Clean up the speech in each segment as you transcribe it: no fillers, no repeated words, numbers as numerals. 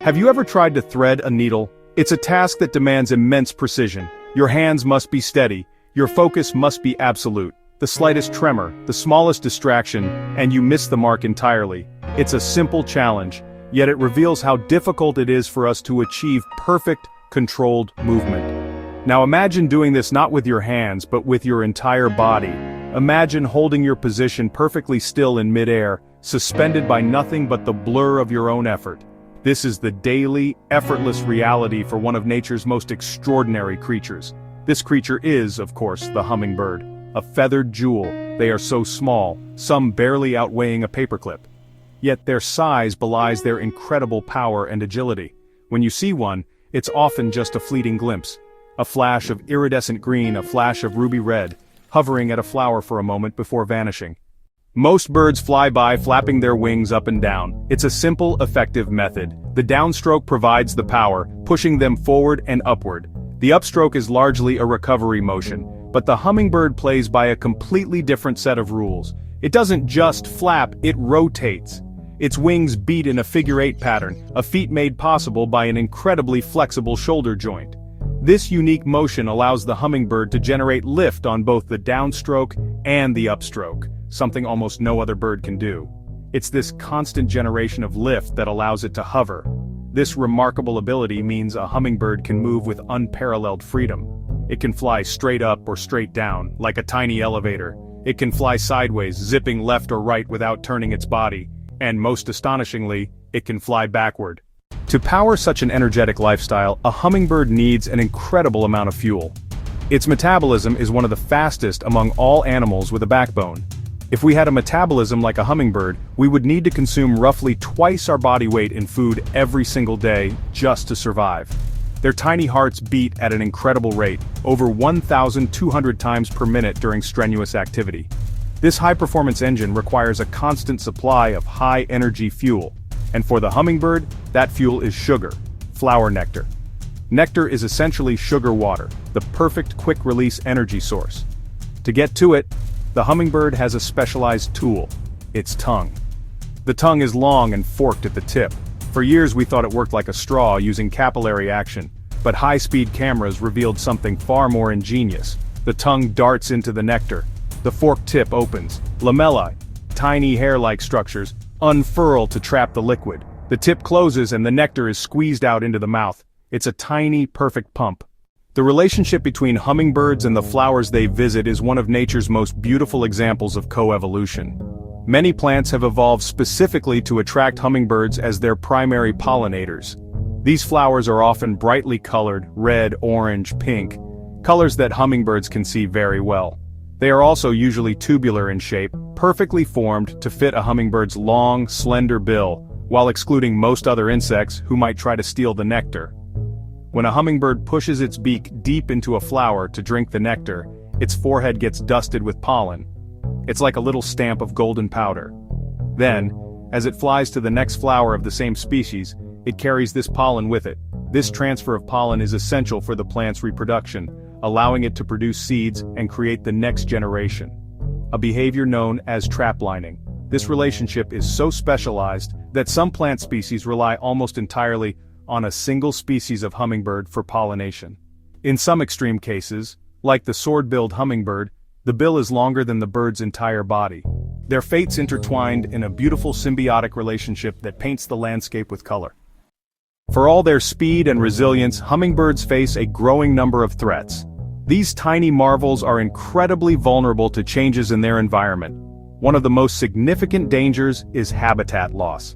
Have you ever tried to thread a needle? It's a task that demands immense precision. Your hands must be steady, your focus must be absolute. The slightest tremor, the smallest distraction, and you miss the mark entirely. It's a simple challenge, yet it reveals how difficult it is for us to achieve perfect, controlled movement. Now imagine doing this not with your hands but with your entire body. Imagine holding your position perfectly still in midair, suspended by nothing but the blur of your own effort. This is the daily, effortless reality for one of nature's most extraordinary creatures. This creature is, of course, the hummingbird. A feathered jewel, they are so small, some barely outweighing a paperclip. Yet their size belies their incredible power and agility. When you see one, it's often just a fleeting glimpse. A flash of iridescent green, a flash of ruby red, hovering at a flower for a moment before vanishing. Most birds fly by flapping their wings up and down. It's a simple, effective method. The downstroke provides the power, pushing them forward and upward. The upstroke is largely a recovery motion, but the hummingbird plays by a completely different set of rules. It doesn't just flap, it rotates. Its wings beat in a figure-8 pattern, a feat made possible by an incredibly flexible shoulder joint. This unique motion allows the hummingbird to generate lift on both the downstroke and the upstroke, something almost no other bird can do. It's this constant generation of lift that allows it to hover. This remarkable ability means a hummingbird can move with unparalleled freedom. It can fly straight up or straight down, like a tiny elevator. It can fly sideways, zipping left or right without turning its body. And most astonishingly, it can fly backward. To power such an energetic lifestyle, a hummingbird needs an incredible amount of fuel. Its metabolism is one of the fastest among all animals with a backbone. If we had a metabolism like a hummingbird, we would need to consume roughly twice our body weight in food every single day just to survive. Their tiny hearts beat at an incredible rate, over 1,200 times per minute during strenuous activity. This high-performance engine requires a constant supply of high-energy fuel, and for the hummingbird, that fuel is sugar, flower nectar. Nectar is essentially sugar water, the perfect quick-release energy source. To get to it, the hummingbird has a specialized tool, its tongue. The tongue is long and forked at the tip. For years we thought it worked like a straw using capillary action, but high-speed cameras revealed something far more ingenious. The tongue darts into the nectar. The forked tip opens. Lamellae, tiny hair-like structures, unfurl to trap the liquid. The tip closes and the nectar is squeezed out into the mouth. It's a tiny, perfect pump. The relationship between hummingbirds and the flowers they visit is one of nature's most beautiful examples of coevolution. Many plants have evolved specifically to attract hummingbirds as their primary pollinators. These flowers are often brightly colored, red, orange, pink, colors that hummingbirds can see very well. They are also usually tubular in shape, perfectly formed to fit a hummingbird's long, slender bill, while excluding most other insects who might try to steal the nectar. When a hummingbird pushes its beak deep into a flower to drink the nectar, its forehead gets dusted with pollen. It's like a little stamp of golden powder. Then, as it flies to the next flower of the same species, it carries this pollen with it. This transfer of pollen is essential for the plant's reproduction, allowing it to produce seeds and create the next generation. A behavior known as traplining. This relationship is so specialized that some plant species rely almost entirely on a single species of hummingbird for pollination. In some extreme cases, like the sword-billed hummingbird, the bill is longer than the bird's entire body. Their fates intertwined in a beautiful symbiotic relationship that paints the landscape with color. For all their speed and resilience, hummingbirds face a growing number of threats. These tiny marvels are incredibly vulnerable to changes in their environment. One of the most significant dangers is habitat loss.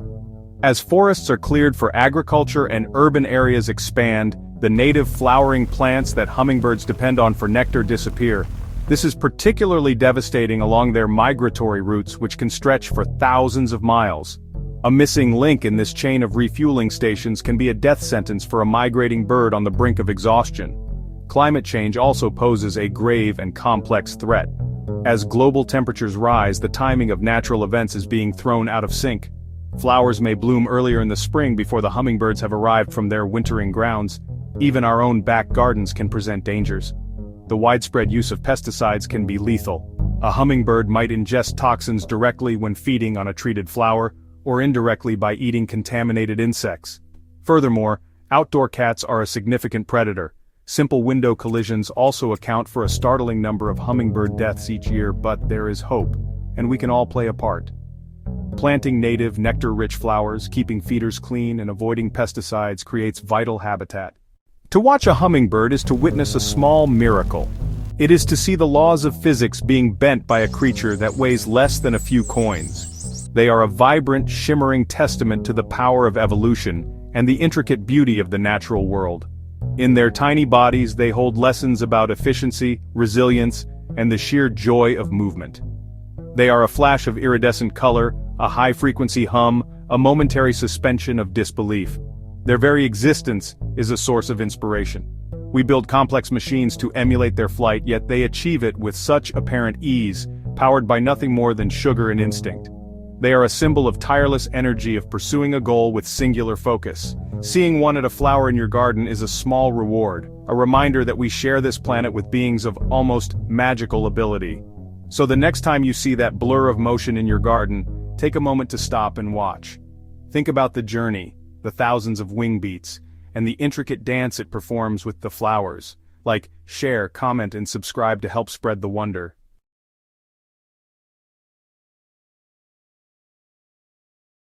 As forests are cleared for agriculture and urban areas expand, the native flowering plants that hummingbirds depend on for nectar disappear. This is particularly devastating along their migratory routes, which can stretch for thousands of miles. A missing link in this chain of refueling stations can be a death sentence for a migrating bird on the brink of exhaustion. Climate change also poses a grave and complex threat. As global temperatures rise, the timing of natural events is being thrown out of sync. Flowers may bloom earlier in the spring before the hummingbirds have arrived from their wintering grounds. Even our own back gardens can present dangers. The widespread use of pesticides can be lethal. A hummingbird might ingest toxins directly when feeding on a treated flower, or indirectly by eating contaminated insects. Furthermore, outdoor cats are a significant predator. Simple window collisions also account for a startling number of hummingbird deaths each year, but there is hope, and we can all play a part. Planting native, nectar-rich flowers, keeping feeders clean, and avoiding pesticides creates vital habitat. To watch a hummingbird is to witness a small miracle. It is to see the laws of physics being bent by a creature that weighs less than a few coins. They are a vibrant, shimmering testament to the power of evolution and the intricate beauty of the natural world. In their tiny bodies they hold lessons about efficiency, resilience, and the sheer joy of movement. They are a flash of iridescent color, a high-frequency hum, a momentary suspension of disbelief. Their very existence is a source of inspiration. We build complex machines to emulate their flight, yet they achieve it with such apparent ease, powered by nothing more than sugar and instinct. They are a symbol of tireless energy of pursuing a goal with singular focus. Seeing one at a flower in your garden is a small reward, a reminder that we share this planet with beings of almost magical ability. So the next time you see that blur of motion in your garden, take a moment to stop and watch. Think about the journey, the thousands of wing beats, and the intricate dance it performs with the flowers. Like, share, comment, and subscribe to help spread the wonder.